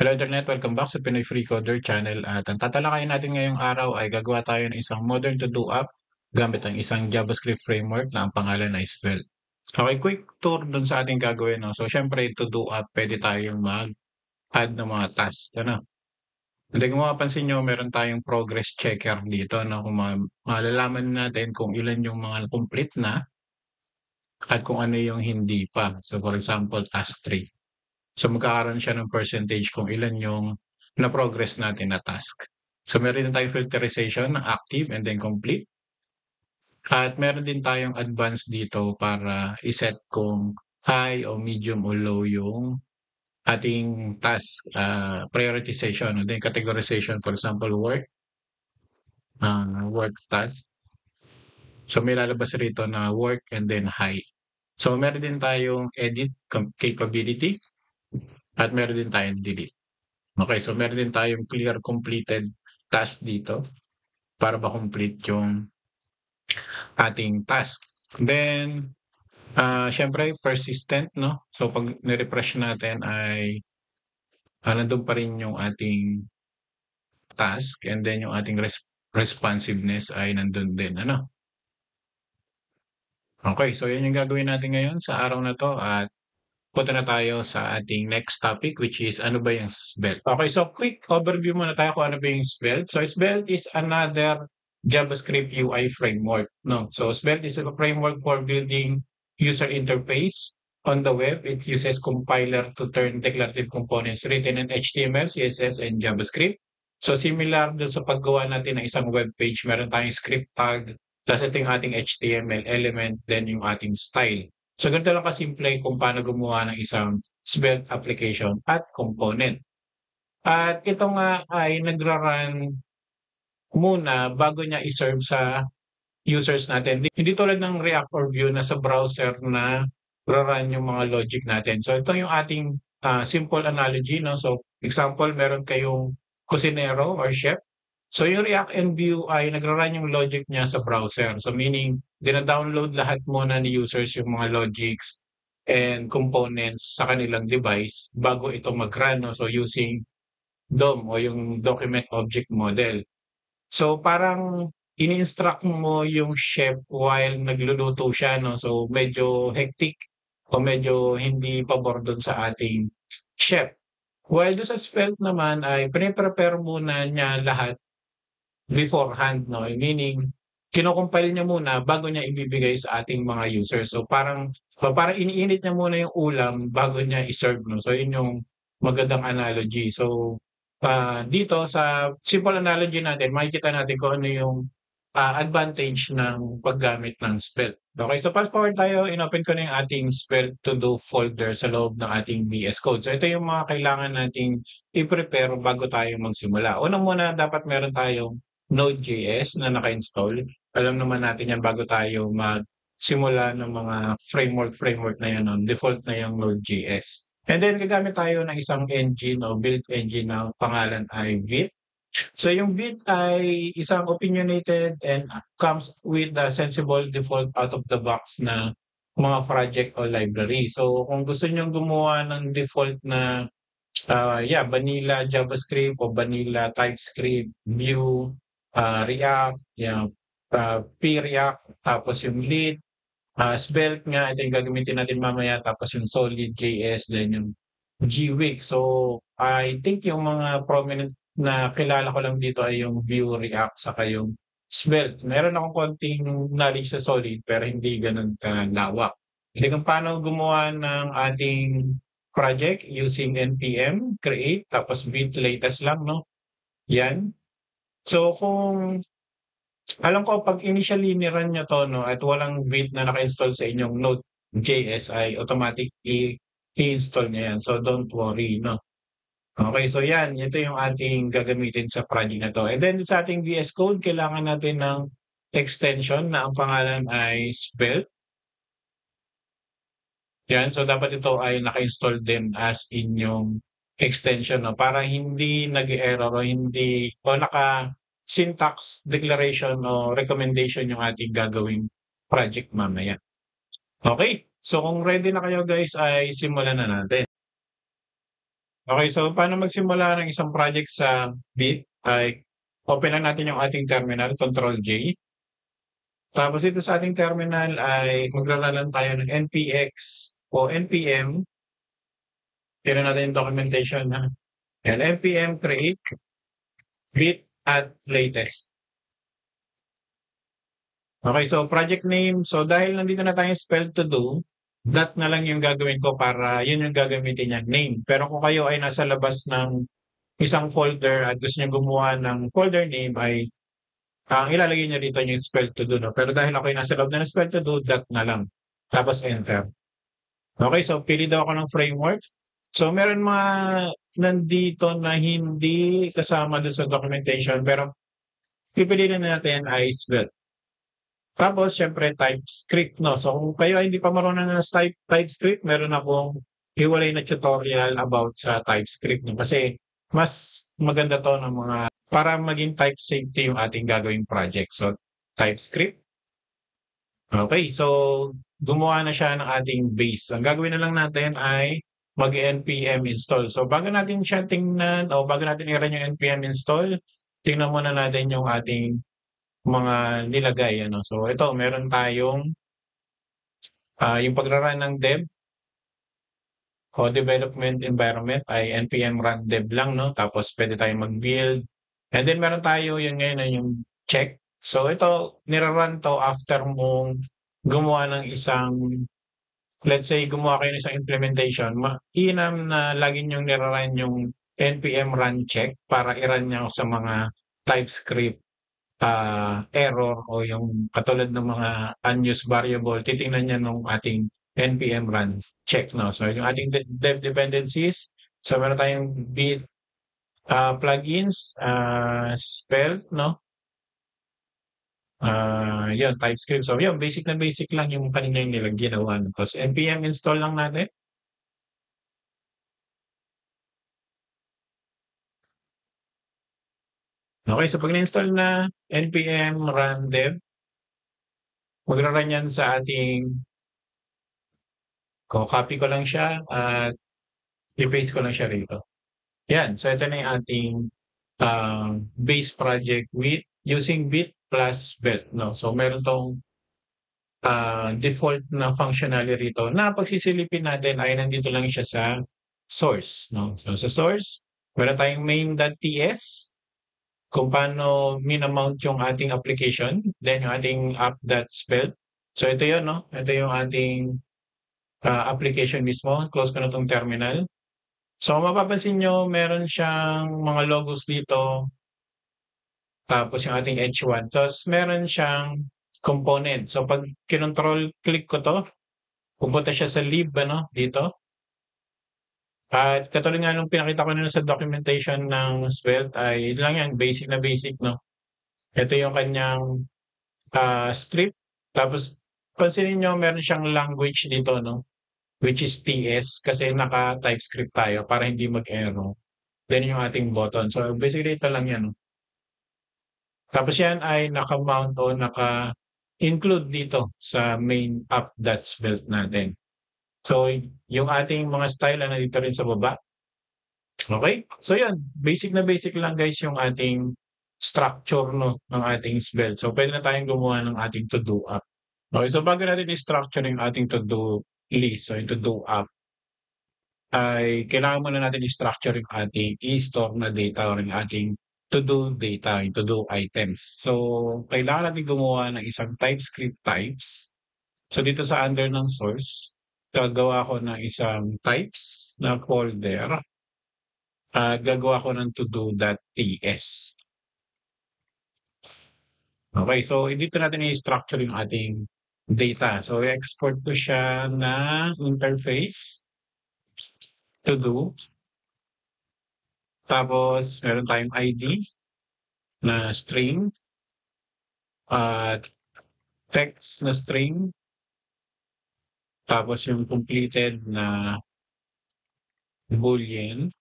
Hello Internet, welcome back sa Pinoy Free Coder Channel at ang tatalakayin natin ngayong araw ay gagawa tayo ng isang modern to-do app gamit ang isang JavaScript framework na ang pangalan ay Svelte. Okay, quick tour dun sa ating gagawin. No? So, syempre, to-do app, pwede tayong mag-add ng mga tasks. Ano? And then, kung mapapansin nyo, meron tayong progress checker dito. No? Kung malalaman natin kung ilan yung mga complete na at kung ano yung hindi pa. So, for example, task 3. So magkakaroon siya ng percentage kung ilan yung na-progress natin na task. So meron din tayong filterization ng active and then complete. At meron din tayong advanced dito para iset kung high o medium o low yung ating task prioritization and then categorization. For example, work task. So may lalabas rito na work and then high. So meron din tayong edit capability at meron din tayong delete. Okay, so meron din tayong clear completed task dito para ma-complete yung ating task. Then, syempre persistent, no? So pag ni-refresh natin ay nandun pa rin yung ating task and then yung ating responsiveness ay nandun din, ano? Okay, so yan yung gagawin natin ngayon sa araw na to at punta na tayo sa ating next topic which is ano ba yung Svelte. Okay, so quick overview muna tayo kung ano ba yung Svelte. So Svelte is another JavaScript UI framework. No? So Svelte is a framework for building user interface on the web. It uses compiler to turn declarative components written in HTML, CSS, and JavaScript. So similar dun sa paggawa natin ng isang web page, meron tayong script tag, plus ito yung ating HTML element, then yung ating style. So ganito lang kasimple kung paano gumawa ng isang Svelte application at component. At ito nga ay nagra-run muna bago niya i-serve sa users natin. Hindi tulad ng React or Vue na sa browser na run yung mga logic natin. So ito yung ating simple analogy. No? So example, meron kayong kusinero or chef. So yung React and Vue ay nagra-run yung logic niya sa browser. So meaning, dina-download lahat muna ni users yung mga logics and components sa kanilang device bago ito mag-run. No? So using DOM o yung Document Object Model. So parang ini-instruct mo yung chef while nagluluto siya. No? So medyo hectic o medyo hindi pabor doon sa ating chef. While doon sa Svelte naman ay pre-prepare muna niya lahat beforehand, no? Meaning, kino-compile niya muna bago niya ibibigay sa ating mga users. So parang iniinit niya muna yung ulam bago niya i-serve, no? So yun yung magandang analogy. So dito sa simple analogy natin, makikita natin kung ano yung advantage ng paggamit ng Svelte. Okay, so fast forward tayo, inopen ko na yung ating Svelte to-do folder sa loob ng ating VS Code. So ito yung mga kailangan nating i-prepare bago tayo magsimula. Una muna, dapat meron tayong Node.js na naka-install. Alam naman natin yan bago tayo magsimula ng mga framework na yan. Default na yung Node.js. And then gagamit tayo ng isang engine o build engine na pangalan ay Vite. So yung Vite ay isang opinionated and comes with a sensible default out of the box na mga project o library. So kung gusto niyo gumawa ng default na vanilla JavaScript o vanilla TypeScript, Vue, React, P-React, tapos yung Lit, Svelte nga, ito yung gagamitin natin mamaya, tapos yung Solid.js, then yung Gwik. So, I think yung mga prominent na kilala ko lang dito ay yung Vue, React, saka yung Svelte. Meron akong konting knowledge sa Solid, pero hindi ganun kalawak. Hindi kung paano gumawa ng ating project using npm create, tapos Vite latest lang, no? Yan. So, kung alam ko pag initially ni-run nyo to, no, at walang Vite na naka-install sa inyong Node.js ay automatic i-install nyo yan. So don't worry, no. Okay, so yan. Ito yung ating gagamitin sa project na to. And then sa ating VS Code, kailangan natin ng extension na ang pangalan ay Svelte. Yan, so dapat ito ay naka-install din as inyong extension, no, para hindi nag-error o hindi o naka-syntax declaration o recommendation yung ating gagawing project mamaya. Okay, so kung ready na kayo guys ay simulan na natin. Okay, so paano magsimula ng isang project sa Bit ay open lang natin yung ating terminal, Control J. Tapos dito sa ating terminal ay maglalalan tayo ng npx o npm. Tignan natin yung documentation na. And npm create bit at latest. Okay, so project name. So dahil nandito na tayo spell to do, that na lang yung gagawin ko para yun yung gagamitin niya, name. Pero kung kayo ay nasa labas ng isang folder at gusto niyo gumawa ng folder name ay ang ilalagay niyo dito yung spell to do. No? Pero dahil ako ay nasa loob na ng spell to do, that na lang. Tapos enter. Okay, so pili daw ako ng framework. So meron mga nandito na hindi kasama doon sa documentation pero pipiliin na natin ay Svelte. Tapos, syempre, TypeScript, no? So, kung kayo ay hindi pa marunong na sa TypeScript, meron akong hiwalay na tutorial about sa TypeScript, no? Kasi, mas maganda to ng mga, para maging type safety yung ating gagawing project. So, TypeScript. Okay, so, gumawa na siya ng ating base. Ang gagawin na lang natin ay mag-npm install. So, bago natin siya tingnan, o bago natin i-run yung npm install, tingnan muna natin yung ating mga nilagay ano. So ito meron tayong yung pagra-run ng dev o development environment ay npm run dev lang no. Tapos pwede tayong mag-build. And then meron tayo yun ngayon na yung check. So ito nira-run to after mong gumawa ng isang, let's say gumawa kayo ng isang implementation, mainam na lagi niyong nira-run yung npm run check para i-run niya sa mga TypeScript error o yung katulad ng mga unused variable, titingnan niya nung ating npm run check. No? So yung ating dev dependencies, so meron tayong bit plugins, spell, no? Yun, TypeScript. So yun, basic na basic lang yung kanina yung nilang ginawa. Tapos npm install lang natin. Okay, so pag na-install na npm run dev, magra-run yan sa ating, copy ko lang siya at i-paste ko lang siya rito. Yan, so ito na yung ating base project with using bit plus belt. No? So meron tong default na functionality rito na pagsisilipin natin ay nandito lang siya sa source. No? So sa source, meron tayong main.ts kung paano minamount yung ating application, then yung ating app.spell. So ito yun, no? Ito yung ating application mismo. Close ko na itong terminal. So kung mapapansin nyo, meron siyang mga logos dito, tapos yung ating H1. Tapos meron siyang component. So pag kinontrol click ko to, pupunta siya sa lib, ano, dito. At katulad nga nung pinakita ko na sa documentation ng Svelte ay lang yan, basic na basic, no? Ito yung kanyang script. Tapos pansinin nyo, meron siyang language dito, no? Which is TS kasi naka-TypeScript tayo para hindi mag-error. Then yung ating button. So basically ito lang yan. Tapos yan ay naka-mount o naka-include dito sa main app that's built natin. So yung ating mga style na nandito rin sa baba. Okay? So yan, basic na basic lang guys yung ating structure no, ng ating svelte. So pwede na tayong gumawa ng ating to-do app. Okay, so bago natin i-structure yung ating to-do list, so yung to-do app, ay kailangan muna natin i-structure yung ating i-store na data or yung ating to-do data, yung to-do items. So, kailangan natin gumawa ng isang TypeScript types. So, dito sa under ng source, gagawa ko ng isang types na folder at gagawa ko ng to-do.ts. Okay, so dito natin i-structure yung ating data. So, i-export ko siya na interface to do. Tapos, meron tayong ID na string at text na string. Tapos, yung completed na boolean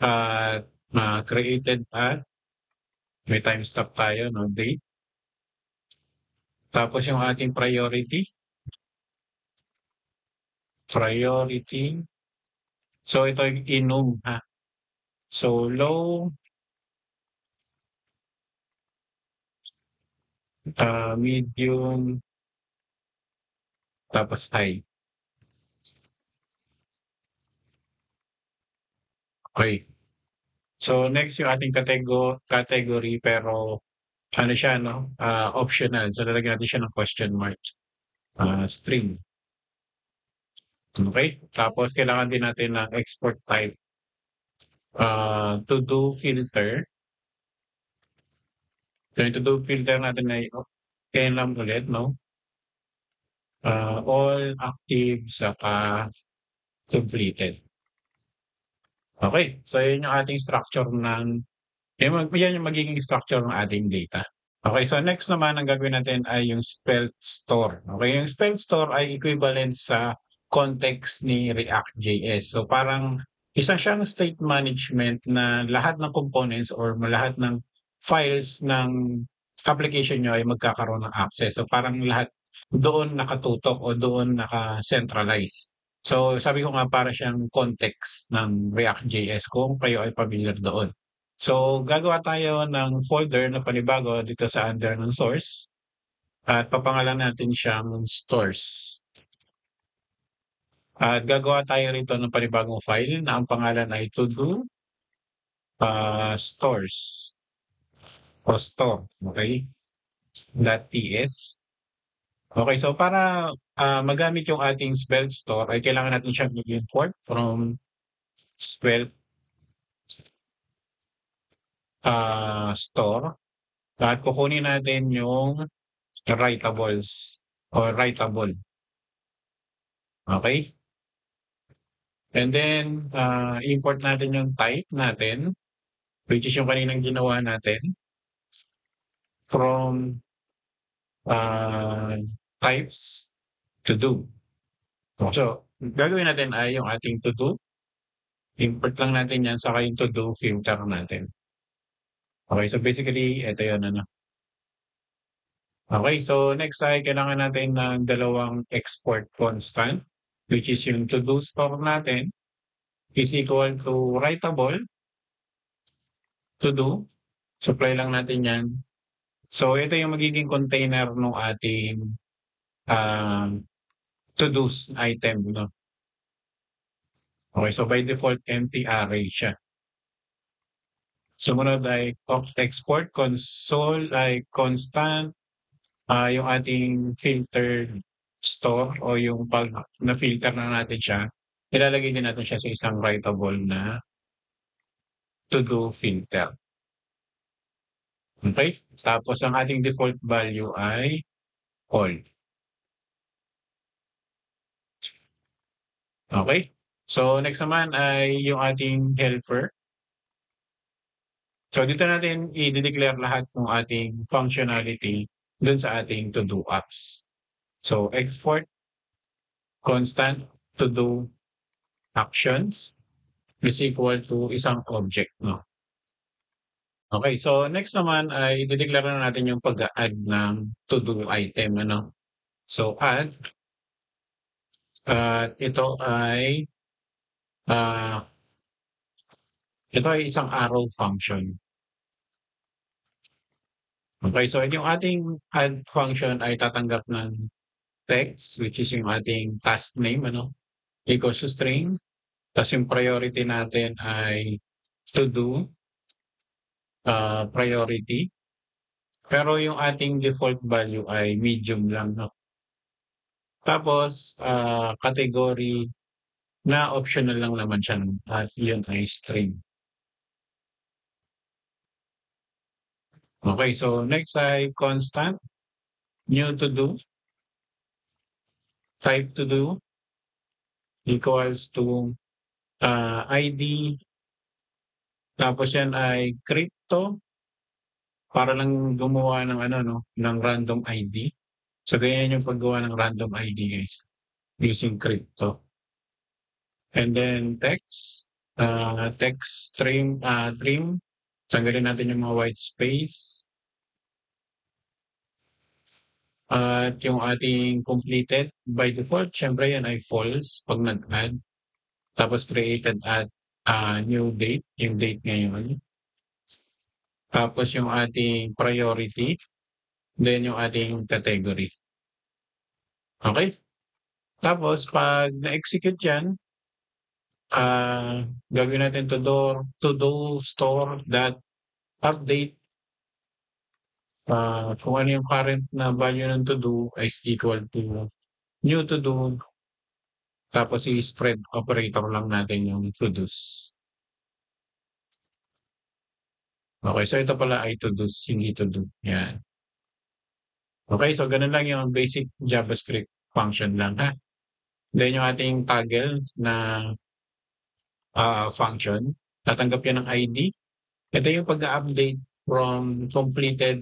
at created at may time stop tayo, no? Date. Tapos, yung ating priority So, ito yung inom, ha? So, low, medium, tapos high. Okay. So, next yung ating category pero ano siya 'no, optional. So, lalagyan natin siya ng question mark. String. Okay. Tapos kailangan din natin ng export type. To do filter. So, yung to do filter natin ay enum ulit 'no. All active saka completed. Okay. So, yun yung ating structure yan yung magiging structure ng ating data. Okay, so next naman ang gagawin natin ay yung spell store. Okay, yung spell store ay equivalent sa context ni React.js. So parang isa siyang state management na lahat ng components or lahat ng files ng application nyo ay magkakaroon ng access. So parang lahat doon nakatutok o doon naka-centralize. So sabi ko nga para siyang context ng React.js kung kayo ay familiar doon. So, gagawa tayo ng folder na panibago dito sa under ng source at papangalan natin siyang stores. At gagawa tayo rito ng panibagong file na ang pangalan ay to-do stores o store. Okay? .ts. Okay, so para magamit yung ating spell store ay kailangan natin siyang i-import from spell store at kukunin natin yung writables or writable. Okay? And then, import natin yung type natin, which is yung kaninang ginawa natin from types to do. So, gagawin natin ay yung ating to do. Import lang natin yan sa yung to do filter natin. Okay, so basically, ito yun. Ano. Okay, so next ay kailangan natin ng dalawang export constant, which is yung to do store natin is equal to writable to do. Supply lang natin yan. So, ito yung magiging container ng ating to-dos item. No? Okay, so by default, empty array siya. Sumunod ay export console ay constant. Yung ating filtered store o yung pag na-filter na natin siya, ilalagay din natin siya sa isang writable na to-do filter. Okay? Tapos ang ating default value ay all. Okay? So next naman ay yung ating helper. So dito natin i-declare lahat ng ating functionality dun sa ating to-do apps. So export constant to-do actions is equal to isang object. No? Okay, so next naman ay i-declare na natin yung pag-add ng to-do item. Ano? So add, ito ay isang arrow function. Okay, so yung ating add function ay tatanggap ng text, which is yung ating task name, equals to string. Tapos yung priority natin ay to do, priority. Pero yung ating default value ay medium lang. No? Tapos, category na optional lang naman siya at yun ay string. Okay, so next ay constant, new to do, type to do, equals to ID, tapos yan ay crypto, para lang gumawa ng ng random ID. So ganyan yung paggawa ng random ID guys, using crypto. And then text, text trim, tanggalin natin yung mga white space. At yung ating completed by default, syempre yan ay false pag nag-add. Tapos created at new date, yung date ngayon. Tapos yung ating priority, then yung ating category. Okay? Tapos pag na-execute yan, gagawin natin to do store dot update kung ano yung current na value ng to do is equal to new to do, tapos i-spread operator lang natin yung to do's. Okay, so ito pala ay to do's, hindi to do. Yan. Okay, so ganun lang yung basic JavaScript function lang ha. Then yung ating toggle na function, tatanggap yan ng ID. Ito yung pag-update from completed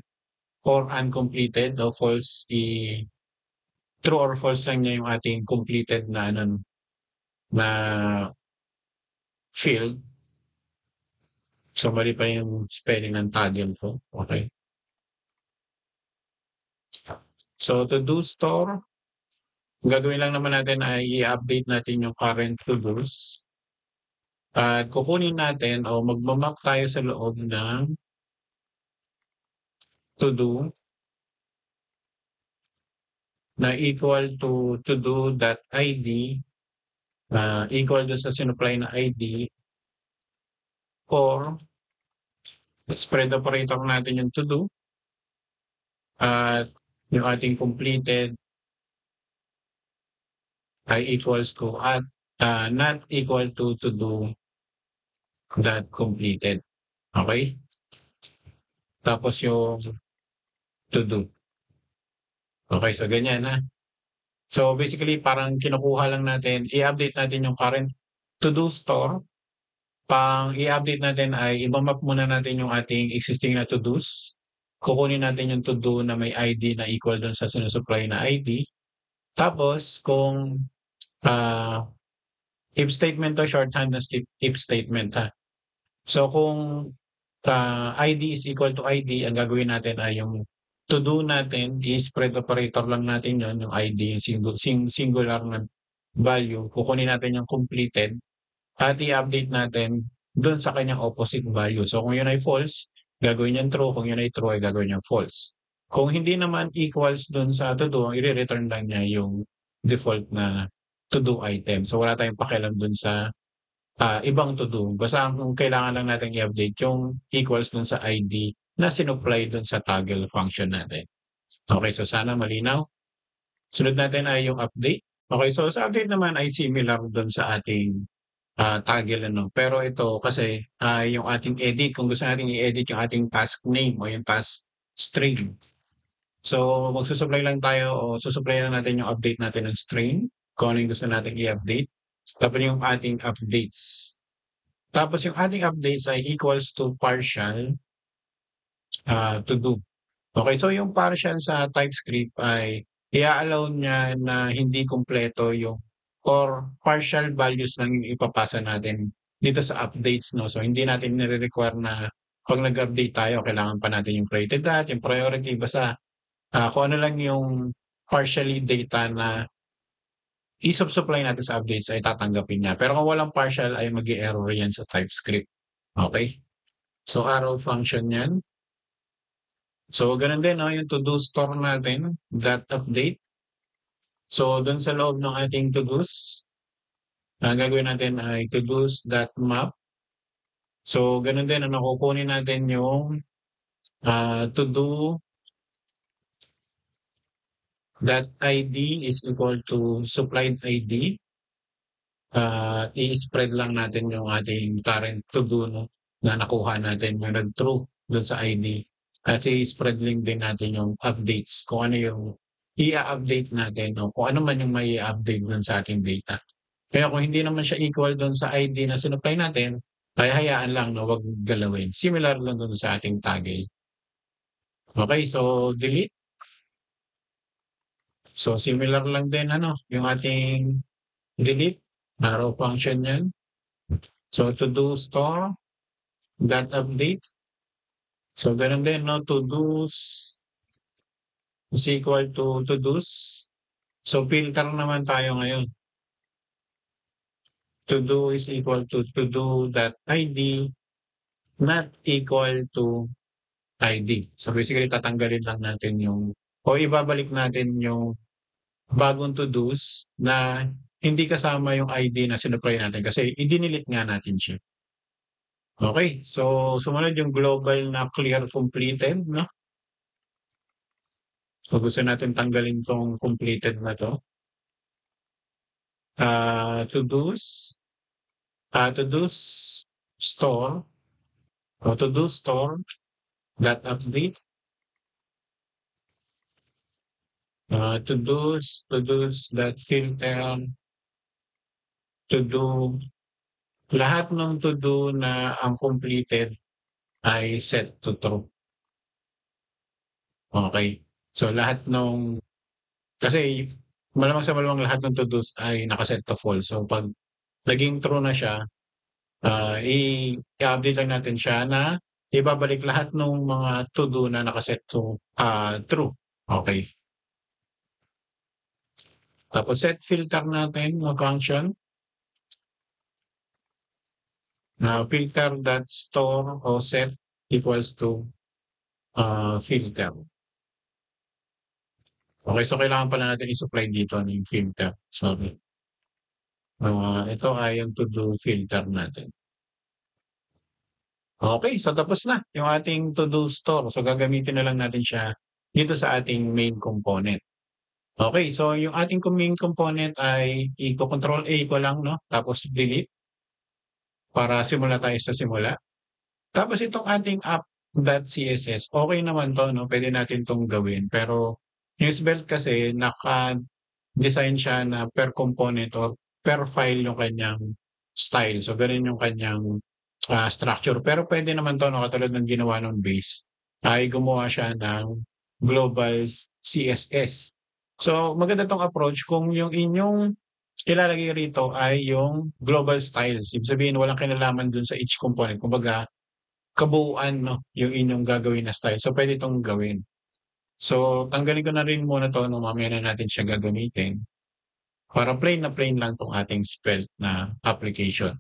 or uncompleted o false, true or false lang niya yung ating completed na na field. So mali pa yung spelling ng toggle ko. Okay. So to do store, gagawin lang naman natin ay i-update natin yung current to do's. At kukunin natin o magmamap tayo sa loob ng to do na equal to do.id equal do sa sinupply na ID or spread operator natin yung to do at yung ating completed ay equals to at not equal to do that completed. Okay? Tapos yung to do. Okay, so ganyan ha. So basically parang kinukuha lang natin, i-update natin yung current to do store. Pang i-update natin ay ibamap muna natin yung ating existing na to do's. Kukunin natin yung to do na may ID na equal dun sa sinusupply na ID. Tapos kung if statement to, shorthand na if statement ha. So kung ID is equal to ID, ang gagawin natin ay yung to do natin, i-spread operator lang natin yon yung ID, yung singular na value. Kukunin natin yung completed at i-update natin dun sa kanyang opposite value. So kung yun ay false, gagawin niyan true. Kung yun ay true, ay gagawin niyan false. Kung hindi naman equals dun sa to do, ang i-return lang niya yung default na to do item. So wala tayong pakialam dun sa ibang to do. Basta ang kailangan lang natin i-update yung equals dun sa ID na sinupply dun sa toggle function natin. Okay, so sana malinaw. Sunod natin ay yung update. Okay, so sa update naman ay similar dun sa ating toggle ano. Pero ito kasi yung ating edit, kung gusto natin i-edit yung ating task name o yung task string. So magsusupply lang tayo o susupply lang natin yung update natin ng string kung ano yung gusto natin i-update. Tapos yung ating updates. Tapos yung ating updates ay equals to partial to do. Okay, so yung partial sa TypeScript ay i-allow niya na hindi kumpleto yung or partial values lang yung ipapasa natin dito sa updates, no? So hindi natin nire-require na pag nag-update tayo, kailangan pa natin yung created that, yung priority, basta kung ano lang yung partially data na i-supply natin sa updates ay tatanggapin niya. Pero kung walang partial ay mag-i-error yan sa TypeScript. Okay? So arrow function yan. So ganun din, no? Yung to-do store natin, that update. So dun sa loob ng ating to-dos, gagawin natin ay to-dos.map. So ganun din, ano, kukunin natin yung to-do that ID is equal to supplied ID. I-spread lang natin yung ating current to-do, no, na nakuha natin yung nag-true dun sa ID. At i-spread link din natin yung updates, kung ano yung i-update natin, no, kung ano man yung may i-update dun sa ating data. Kaya kung hindi naman siya equal dun sa ID na sinupply natin, ay hayaan lang, no, wag galawin. Similar lang dun sa ating toggle. Okay, so delete. So similar lang din ano, yung ating delete, arrow function yan. So to do store dot update. So ganun din, no, to do's is equal to do's. So filter naman tayo ngayon. To do is equal to do that ID not equal to ID. So basically tatanggalin lang natin yung o ibabalik natin yung bagong to-dos na hindi kasama yung ID na sinuply natin kasi i-delete nga natin siya. Okay, so sumunod yung global na clear completed, no? So gusto natin tanggalin tong completed na to. To-dos, to-dos store, o to-do store dot update, to-dos dot filter, to-do, lahat ng to-do na ang completed ay set to true. Okay. So lahat nung kasi malamang sa malamang lahat ng to-dos ay nakaset to false. So pag naging true na siya, i-update lang natin siya na ibabalik lahat ng mga to-do na nakaset to true. Okay. Tapos set filter natin ng function. Filter that store o set equals to filter. Okay, so kailangan pala natin i-supply dito yung filter. Sorry. Ito ay yung to-do filter natin. Okay, so tapos na yung ating to-do store. So gagamitin na lang natin siya dito sa ating main component. Okay, so yung ating main component ay i-control A ko lang, no? Tapos delete para simula tayo sa simula. Tapos itong ating app.css, okay naman to, no? Pwede natin tong gawin. Pero yung Svelte kasi naka-design siya na per component or per file yung kanyang style. So ganun yung kanyang structure. Pero pwede naman to, no? Katulad ng ginawa ng base, ay gumawa siya ng global CSS. So maganda tong approach kung yung inyong ilalagay rito ay yung global styles. Ibig sabihin walang kinalaman dun sa each component. Kumbaga, kabuuan, no, yung inyong gagawin na style. So, pwede itong gawin. So, tanggalin ko na rin muna to, no, mamaya na natin siya gagamitin. Para plain na plain lang tong ating Svelte na application.